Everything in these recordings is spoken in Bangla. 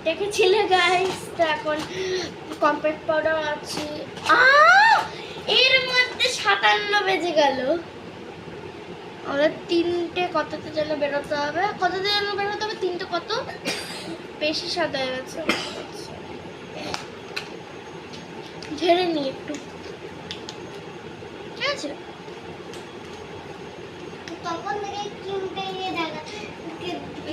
দেখেছিলে গাইস, তো এখন কম্প্যাক্ট পাউডার আছে। এর মধ্যে 57 বেজে গেল। আমাদের 3টে কততে যেন বেরোতে হবে, তিনটে কত বেশি সাদা হয়ে গেছে। ঝেড়ে নি একটু, ঠিক আছে? তখন থেকে কিনতে গিয়ে দেখা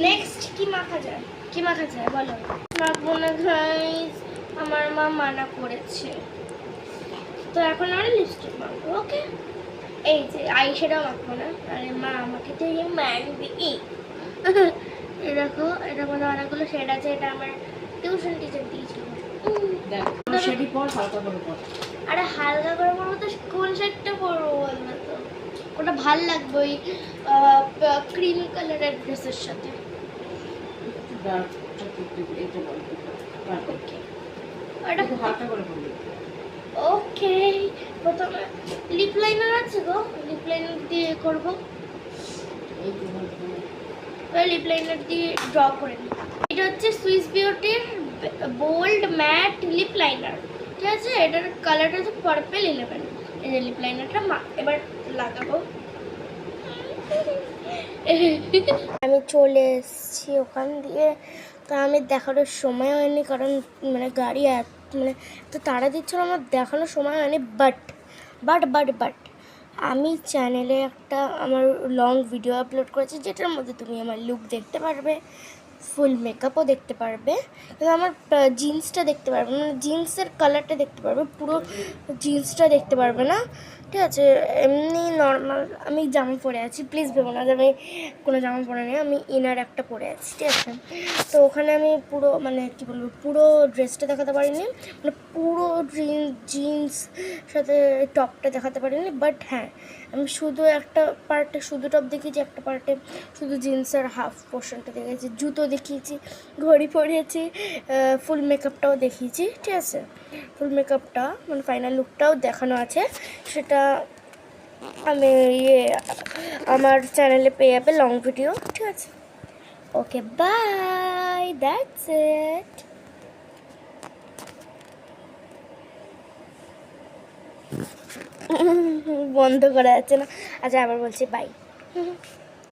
নেক্সট কি মাখা যায়, বলো। মাখবো না গাইস, আমার মা মানা করেছে। তো এখন আমরা লিপস্টিক মাখবো, ওকে? এই যে আইশ্যাডো মাখবো না, আরে মা আমাকে তো মানবি। দেখো, এটা মনে অনেকগুলো শেড আছে, এটা আমার টিউশন টিচার দিয়েছিল। আরে হালকা করে পরবো তো কোন শেডটা পরবো বলবো তো? ওটা ভাল লাগবে ওই ক্রিম কালারের ড্রেসের সাথে। ওকে, প্রথমে লিপ লাইনার আছে গো, লিপ লাইনার দিয়ে করবো। লিপ লাইনার দিয়ে ড্র করে নিই। এটা হচ্ছে সুইস বিউটির বোল্ড ম্যাট লিপ লাইনার, ঠিক আছে? এটার কালারটা হচ্ছে পার্পল 11। এই যে লিপ লাইনারটা এবার লাগাবো। আমি চলে এসেছি ওখান দিয়ে, তো আমি দেখানোর সময় হয়নি, কারণ মানে গাড়ি মানে তো তাড়া দিচ্ছিল, আমার দেখানোর সময় হয়নি। বাট আমি চ্যানেলে একটা আমার লং ভিডিও আপলোড করেছি, যেটার মধ্যে তুমি আমার লুক দেখতে পারবে, ফুল মেকআপও দেখতে পারবে, কিন্তু আমার জিন্সটা দেখতে পারবে, মানে জিন্সের কালারটা দেখতে পারবে, পুরো জিন্সটা দেখতে পারবে না, ঠিক আছে? এমনি নর্মাল আমি জামা পরে আছি, প্লিজ ভেবো না যে আমি কোনো জামা পরে নেই, আমি ইনার একটা পরে আছি, ঠিক আছে? তো ওখানে আমি পুরো মানে কী বলবো, পুরো ড্রেসটা দেখাতে পারিনি, মানে পুরো জিন্স সাথে টপটা দেখাতে পারিনি। বাট হ্যাঁ, আমি শুধু একটা পার্টে শুধু টপ দেখিয়েছি, একটা পার্টে শুধু জিন্সের হাফ পোর্শনটা দেখিয়েছি, জুতো দেখিয়েছি, ঘড়ি পরিয়েছি, ফুল মেকআপটাও দেখিয়েছি, ঠিক আছে? ফুল মেকআপটা মানে ফাইনাল লুকটাও দেখানো আছে, সেটা আমি আমার চ্যানেলে পেয়ে যাবে লং ভিডিও, ঠিক আছে? ওকে, বাই, দ্যাটস ইট। বন্ধ করা যাচ্ছে না, আচ্ছা আবার বলছি বাই।